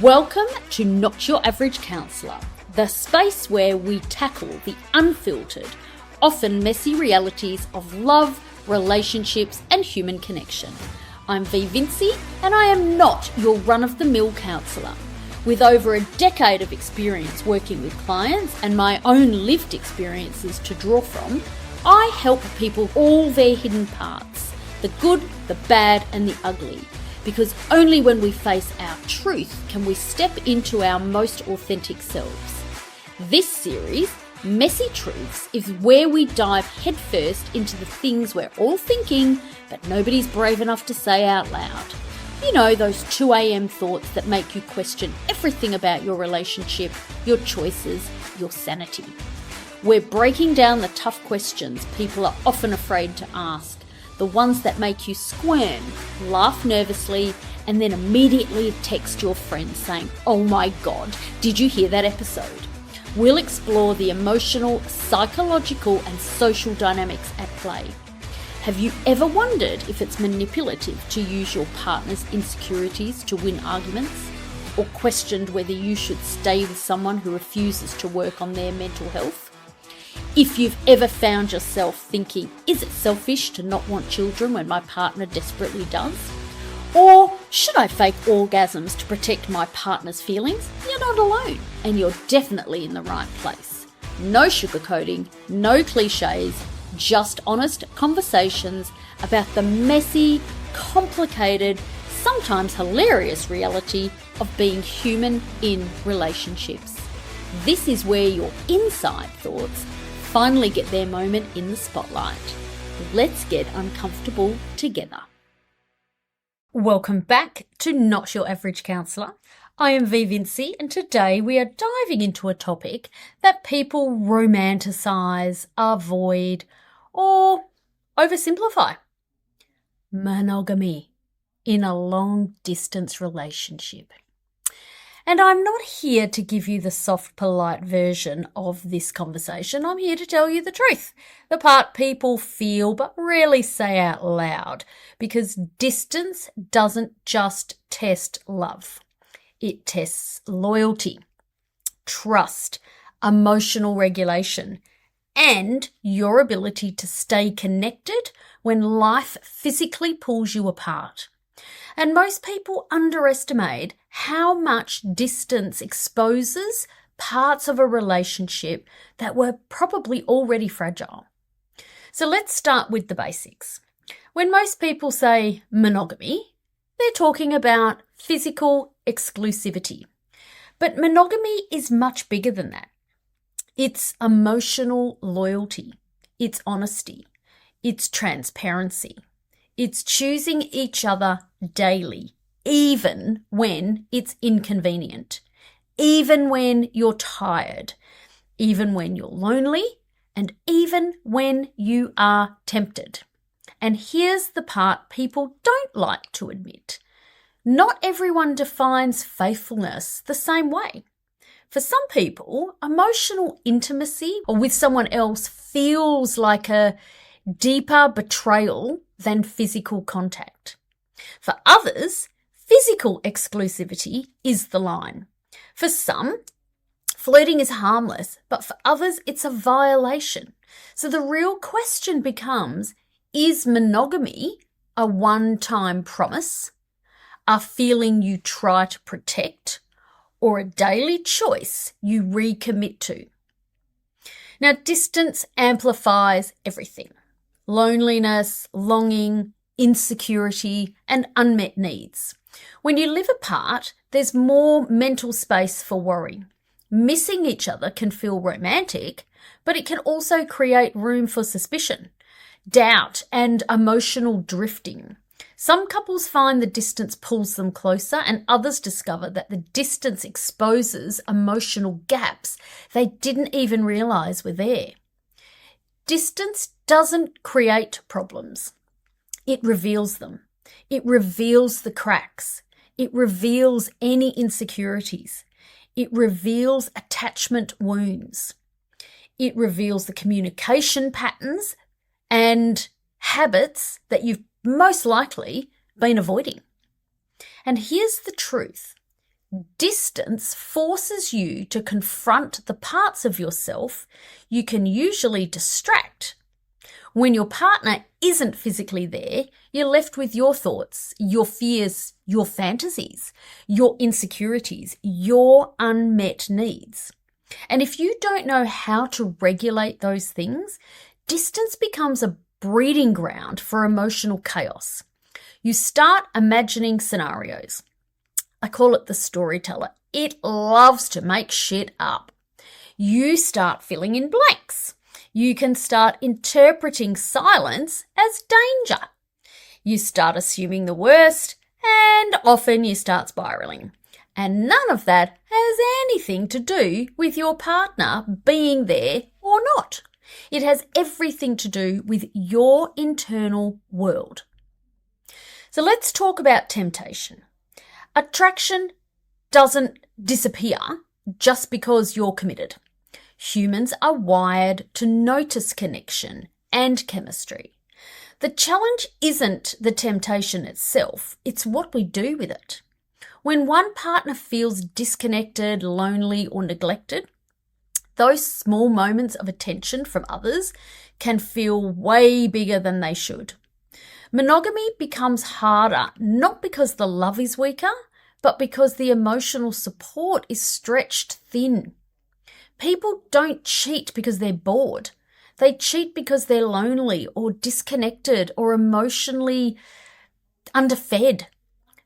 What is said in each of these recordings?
Welcome to Not Your Average Counsellor, the space where we tackle the unfiltered, often messy realities of love, relationships, and human connection. I'm V Vinci, and I am not your run-of-the-mill counsellor. With over a decade of experience working with clients and my own lived experiences to draw from, I help people all their hidden parts, the good, the bad, and the ugly. Because only when we face our truth can we step into our most authentic selves. This series, Messy Truths, is where we dive headfirst into the things we're all thinking, but nobody's brave enough to say out loud. You know, those 2 a.m. thoughts that make you question everything about your relationship, your choices, your sanity. We're breaking down the tough questions people are often afraid to ask. The ones that make you squirm, laugh nervously, and then immediately text your friend saying, "Oh my God, did you hear that episode?" We'll explore the emotional, psychological, and social dynamics at play. Have you ever wondered if it's manipulative to use your partner's insecurities to win arguments? Or questioned whether you should stay with someone who refuses to work on their mental health? If you've ever found yourself thinking, is it selfish to not want children when my partner desperately does? Or should I fake orgasms to protect my partner's feelings? You're not alone, and you're definitely in the right place. No sugarcoating, no cliches, just honest conversations about the messy, complicated, sometimes hilarious reality of being human in relationships. This is where your inside thoughts finally get their moment in the spotlight. Let's get uncomfortable together. Welcome back to Not Your Average Counsellor. I am V Vinci, and today we are diving into a topic that people romanticise, avoid, or oversimplify. Monogamy in a long-distance relationship. And I'm not here to give you the soft, polite version of this conversation. I'm here to tell you the truth, the part people feel but rarely say out loud, because distance doesn't just test love. It tests loyalty, trust, emotional regulation, and your ability to stay connected when life physically pulls you apart. And most people underestimate how much distance exposes parts of a relationship that were probably already fragile. So let's start with the basics. When most people say monogamy, they're talking about physical exclusivity. But monogamy is much bigger than that. It's emotional loyalty, it's honesty, it's transparency. It's choosing each other daily, even when it's inconvenient, even when you're tired, even when you're lonely, and even when you are tempted. And here's the part people don't like to admit. Not everyone defines faithfulness the same way. For some people, emotional intimacy or with someone else feels like a deeper betrayal than physical contact. For others, physical exclusivity is the line. For some, flirting is harmless, but for others, it's a violation. So the real question becomes, is monogamy a one-time promise, a feeling you try to protect, or a daily choice you recommit to? Now, distance amplifies everything. Loneliness, longing, insecurity, and unmet needs. When you live apart, there's more mental space for worry. Missing each other can feel romantic, but it can also create room for suspicion, doubt, and emotional drifting. Some couples find the distance pulls them closer, and others discover that the distance exposes emotional gaps they didn't even realize were there. Distance doesn't create problems. It reveals them. It reveals the cracks. It reveals any insecurities. It reveals attachment wounds. It reveals the communication patterns and habits that you've most likely been avoiding. And here's the truth. Distance forces you to confront the parts of yourself you can usually distract. When your partner isn't physically there, you're left with your thoughts, your fears, your fantasies, your insecurities, your unmet needs. And if you don't know how to regulate those things, distance becomes a breeding ground for emotional chaos. You start imagining scenarios. I call it the storyteller. It loves to make shit up. You start filling in blanks. You can start interpreting silence as danger. You start assuming the worst, and often you start spiraling. And none of that has anything to do with your partner being there or not. It has everything to do with your internal world. So let's talk about temptation. Attraction doesn't disappear just because you're committed. Humans are wired to notice connection and chemistry. The challenge isn't the temptation itself, it's what we do with it. When one partner feels disconnected, lonely, or neglected, those small moments of attention from others can feel way bigger than they should. Monogamy becomes harder, not because the love is weaker, but because the emotional support is stretched thin. People don't cheat because they're bored. They cheat because they're lonely or disconnected or emotionally underfed.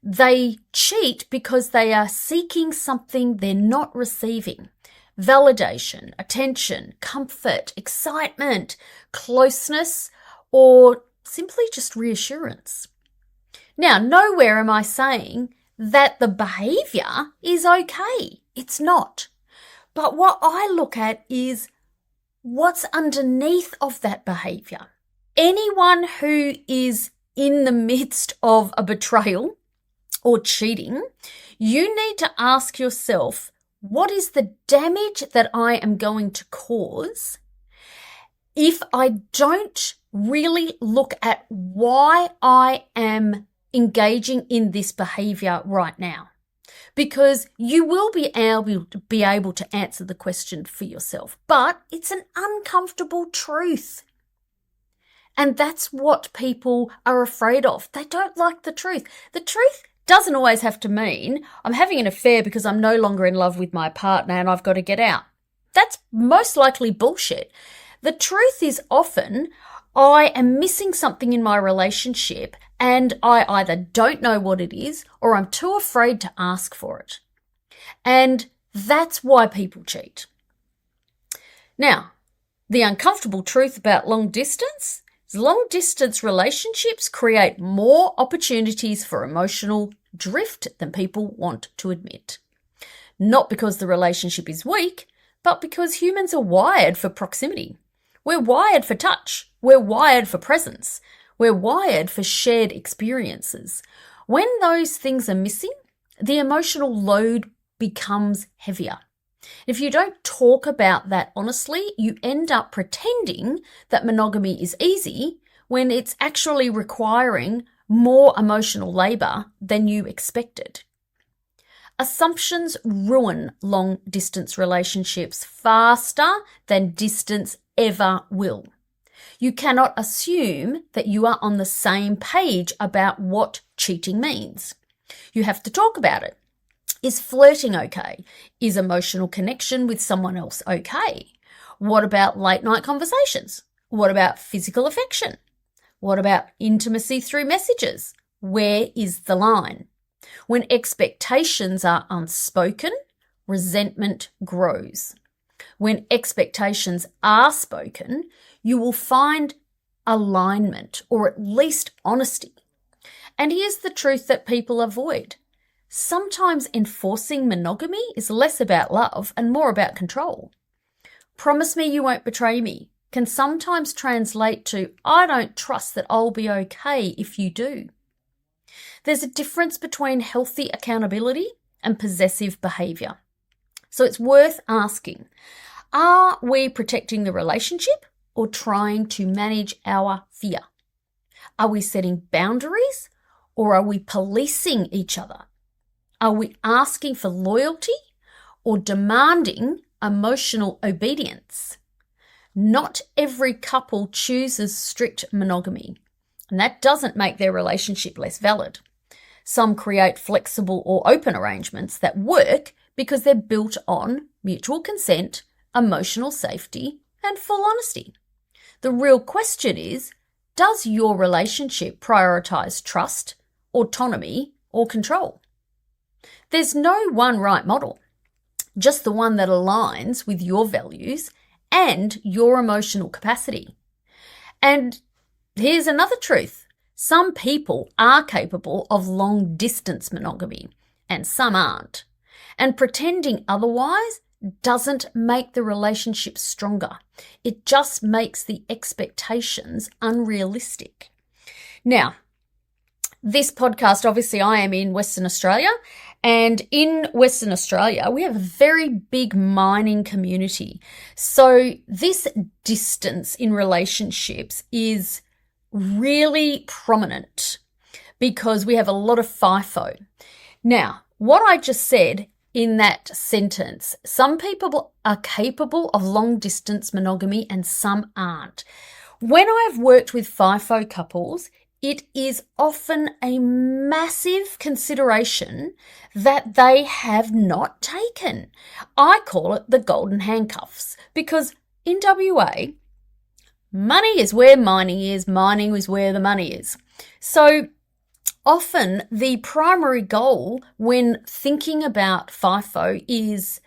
They cheat because they are seeking something they're not receiving. Validation, attention, comfort, excitement, closeness, or simply just reassurance. Now, nowhere am I saying that the behavior is okay. It's not. But what I look at is what's underneath of that behavior. Anyone who is in the midst of a betrayal or cheating, you need to ask yourself, what is the damage that I am going to cause if I don't really look at why I am engaging in this behavior right now? Because you will be able to answer the question for yourself, but it's an uncomfortable truth. And that's what people are afraid of. They don't like the truth. The truth doesn't always have to mean I'm having an affair because I'm no longer in love with my partner and I've got to get out. That's most likely bullshit. The truth is often I am missing something in my relationship and I either don't know what it is or I'm too afraid to ask for it. And that's why people cheat. Now, the uncomfortable truth about long distance is long distance relationships create more opportunities for emotional drift than people want to admit. Not because the relationship is weak, but because humans are wired for proximity. We're wired for touch. We're wired for presence. We're wired for shared experiences. When those things are missing, the emotional load becomes heavier. If you don't talk about that honestly, you end up pretending that monogamy is easy when it's actually requiring more emotional labor than you expected. Assumptions ruin long-distance relationships faster than distance ever will. You cannot assume that you are on the same page about what cheating means. You have to talk about it. Is flirting okay? Is emotional connection with someone else okay? What about late night conversations? What about physical affection? What about intimacy through messages? Where is the line? When expectations are unspoken, resentment grows. When expectations are spoken, you will find alignment or at least honesty. And here's the truth that people avoid. Sometimes enforcing monogamy is less about love and more about control. Promise me you won't betray me can sometimes translate to I don't trust that I'll be okay if you do. There's a difference between healthy accountability and possessive behavior. So it's worth asking, are we protecting the relationship or trying to manage our fear? Are we setting boundaries or are we policing each other? Are we asking for loyalty or demanding emotional obedience? Not every couple chooses strict monogamy, and that doesn't make their relationship less valid. Some create flexible or open arrangements that work because they're built on mutual consent, emotional safety, and full honesty. The real question is, does your relationship prioritize trust, autonomy, or control? There's no one right model, just the one that aligns with your values and your emotional capacity. And here's another truth. Some people are capable of long-distance monogamy and some aren't. And pretending otherwise doesn't make the relationship stronger. It just makes the expectations unrealistic. Now, this podcast, obviously I am in Western Australia, and in Western Australia, we have a very big mining community. So this distance in relationships is really prominent because we have a lot of FIFO. Now, what I just said in that sentence, some people are capable of long-distance monogamy and some aren't. When I've worked with FIFO couples, it is often a massive consideration that they have not taken. I call it the golden handcuffs because in WA, money is where mining is where the money is. So often the primary goal when thinking about FIFO is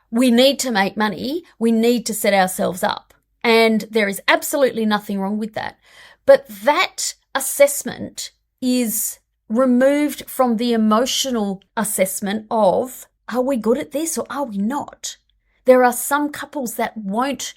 we need to make money, we need to set ourselves up. And there is absolutely nothing wrong with that. But that assessment is removed from the emotional assessment of, are we good at this or are we not? There are some couples that won't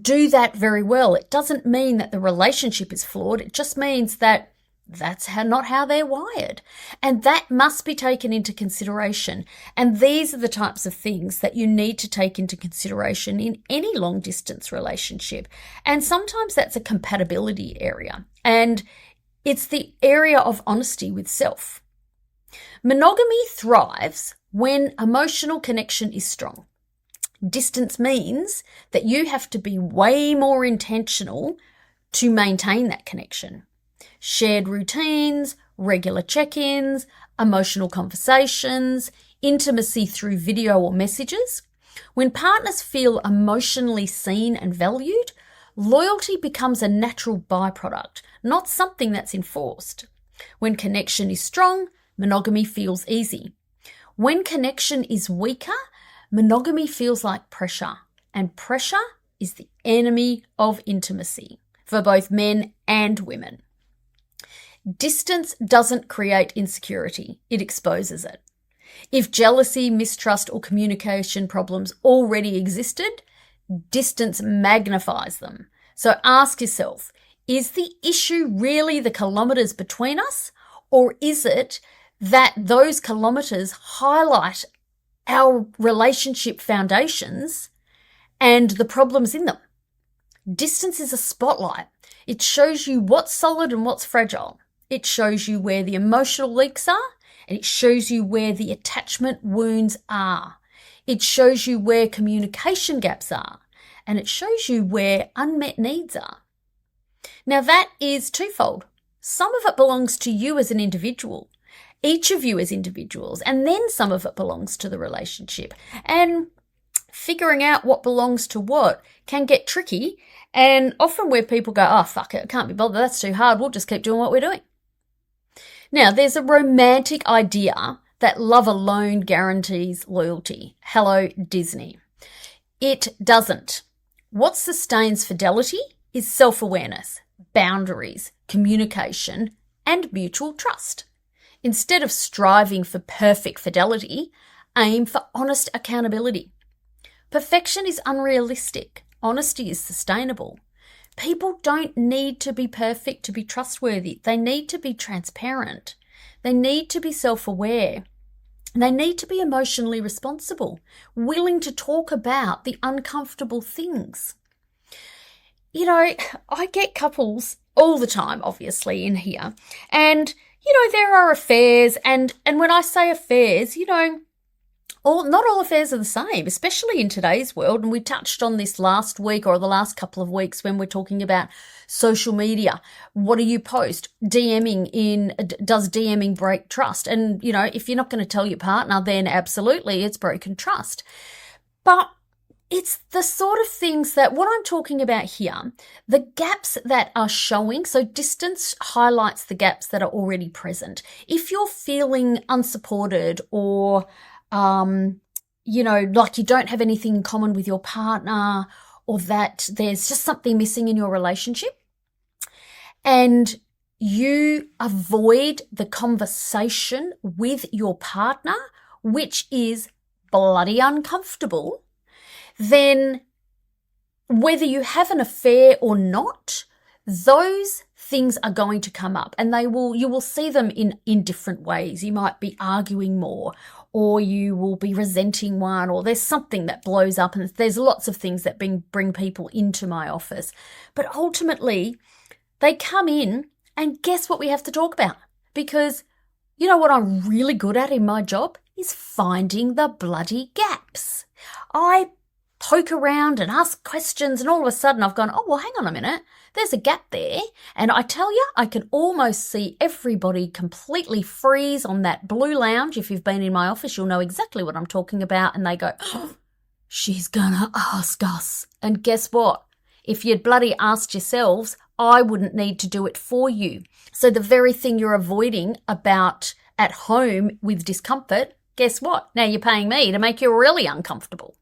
do that very well. It doesn't mean that the relationship is flawed. It just means that that's not how they're wired. And that must be taken into consideration. And these are the types of things that you need to take into consideration in any long distance relationship. And sometimes that's a compatibility area. And it's the area of honesty with self. Monogamy thrives when emotional connection is strong. Distance means that you have to be way more intentional to maintain that connection. Shared routines, regular check-ins, emotional conversations, intimacy through video or messages. When partners feel emotionally seen and valued, loyalty becomes a natural byproduct, not something that's enforced. When connection is strong, monogamy feels easy. When connection is weaker, monogamy feels like pressure, and pressure is the enemy of intimacy for both men and women. Distance doesn't create insecurity, it exposes it. If jealousy, mistrust, or communication problems already existed, distance magnifies them. So ask yourself, is the issue really the kilometres between us, or is it that those kilometres highlight our relationship foundations and the problems in them? Distance is a spotlight. It shows you what's solid and what's fragile. It shows you where the emotional leaks are, and it shows you where the attachment wounds are. It shows you where communication gaps are, and it shows you where unmet needs are. Now that is twofold. Some of it belongs to you as an individual, each of you as individuals, and then some of it belongs to the relationship. And figuring out what belongs to what can get tricky, and often where people go, oh, fuck it, I can't be bothered, that's too hard, we'll just keep doing what we're doing. Now, there's a romantic idea that love alone guarantees loyalty. Hello, Disney. It doesn't. What sustains fidelity is self-awareness, boundaries, communication, and mutual trust. Instead of striving for perfect fidelity, aim for honest accountability. Perfection is unrealistic. Honesty is sustainable. People don't need to be perfect to be trustworthy. They need to be transparent. They need to be self-aware. They need to be emotionally responsible, willing to talk about the uncomfortable things. You know, I get couples all the time, obviously, in here. And, there are affairs, and when I say affairs, not all affairs are the same, especially in today's world. And we touched on this last week or the last couple of weeks when we're talking about social media. What do you post? Does DMing break trust? And, if you're not going to tell your partner, then absolutely it's broken trust. But it's the sort of things that what I'm talking about here, the gaps that are showing. So distance highlights the gaps that are already present. If you're feeling unsupported or like you don't have anything in common with your partner, or that there's just something missing in your relationship, and you avoid the conversation with your partner, which is bloody uncomfortable, then whether you have an affair or not, those things are going to come up, and you will see them in different ways. You might be arguing more, or you will be resenting one, or there's something that blows up, and there's lots of things that bring people into my office. But ultimately, they come in, and guess what we have to talk about? Because what I'm really good at in my job is finding the bloody gaps. I poke around and ask questions, and all of a sudden I've gone, oh, well, hang on a minute, there's a gap there. And I tell you, I can almost see everybody completely freeze on that blue lounge. If you've been in my office, you'll know exactly what I'm talking about. And they go, oh, she's gonna ask us. And guess what? If you'd bloody asked yourselves, I wouldn't need to do it for you. So the very thing you're avoiding about at home with discomfort, guess what? Now you're paying me to make you really uncomfortable.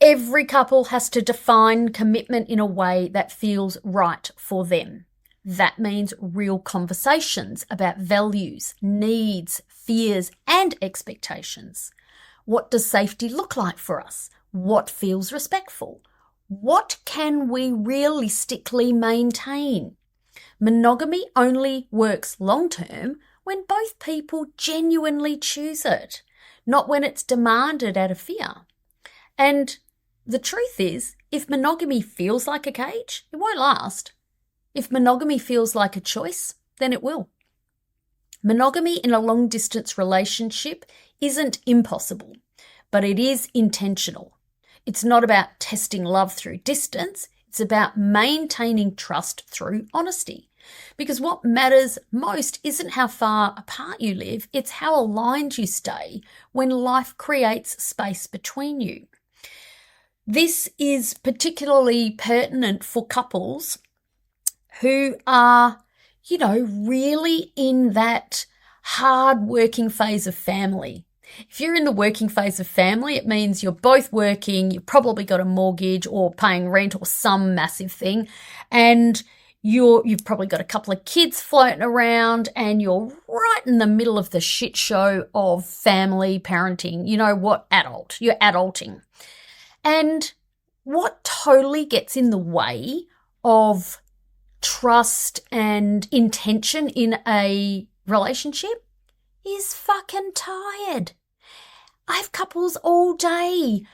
Every couple has to define commitment in a way that feels right for them. That means real conversations about values, needs, fears, and expectations. What does safety look like for us? What feels respectful? What can we realistically maintain? Monogamy only works long-term when both people genuinely choose it, not when it's demanded out of fear. And the truth is, if monogamy feels like a cage, it won't last. If monogamy feels like a choice, then it will. Monogamy in a long-distance relationship isn't impossible, but it is intentional. It's not about testing love through distance. It's about maintaining trust through honesty. Because what matters most isn't how far apart you live, it's how aligned you stay when life creates space between you. This is particularly pertinent for couples who are, really in that hard working phase of family. If you're in the working phase of family, it means you're both working, you've probably got a mortgage or paying rent or some massive thing, and you've probably got a couple of kids floating around, and you're right in the middle of the shit show of family parenting. You're adulting. And what totally gets in the way of trust and intention in a relationship is fucking tired. I have couples all day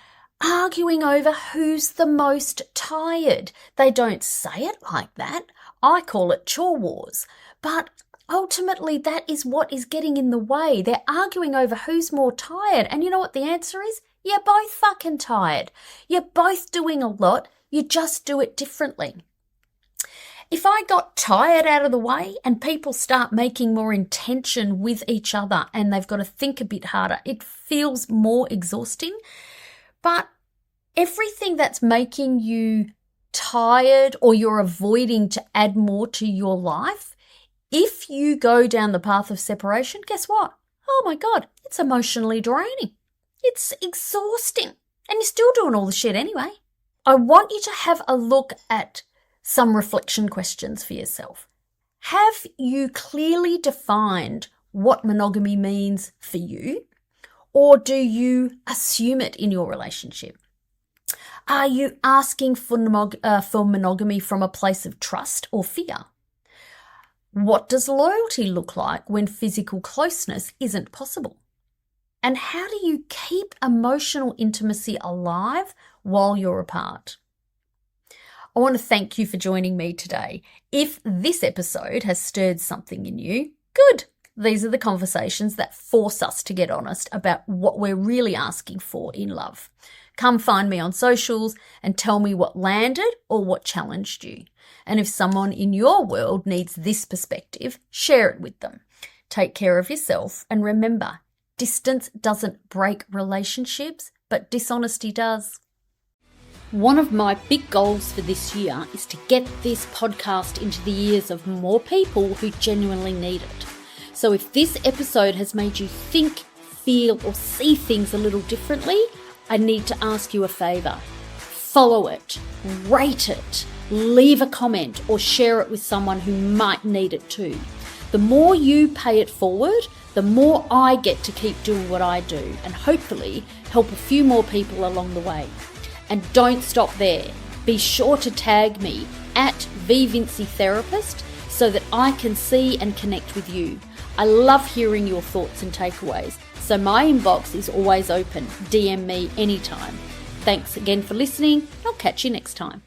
arguing over who's the most tired. They don't say it like that. I call it chore wars. But ultimately, that is what is getting in the way. They're arguing over who's more tired. And you know what the answer is? You're both fucking tired. You're both doing a lot. You just do it differently. If I got tired out of the way and people start making more intention with each other and they've got to think a bit harder, it feels more exhausting. But everything that's making you tired or you're avoiding to add more to your life, if you go down the path of separation, guess what? Oh my God, it's emotionally draining. It's exhausting. And you're still doing all the shit anyway. I want you to have a look at some reflection questions for yourself. Have you clearly defined what monogamy means for you? Or do you assume it in your relationship? Are you asking for monogamy from a place of trust or fear? What does loyalty look like when physical closeness isn't possible? And how do you keep emotional intimacy alive while you're apart? I want to thank you for joining me today. If this episode has stirred something in you, Good. These are the conversations that force us to get honest about what we're really asking for in love. Come find me on socials and tell me what landed or what challenged you. And if someone in your world needs this perspective, share it with them. Take care of yourself and remember, distance doesn't break relationships, but dishonesty does. One of my big goals for this year is to get this podcast into the ears of more people who genuinely need it. So if this episode has made you think, feel, or see things a little differently, I need to ask you a favour. Follow it, rate it, leave a comment, or share it with someone who might need it too. The more you pay it forward, the more I get to keep doing what I do and hopefully help a few more people along the way. And don't stop there. Be sure to tag me at @VVincieTherapist so that I can see and connect with you. I love hearing your thoughts and takeaways, so my inbox is always open. DM me anytime. Thanks again for listening. I'll catch you next time.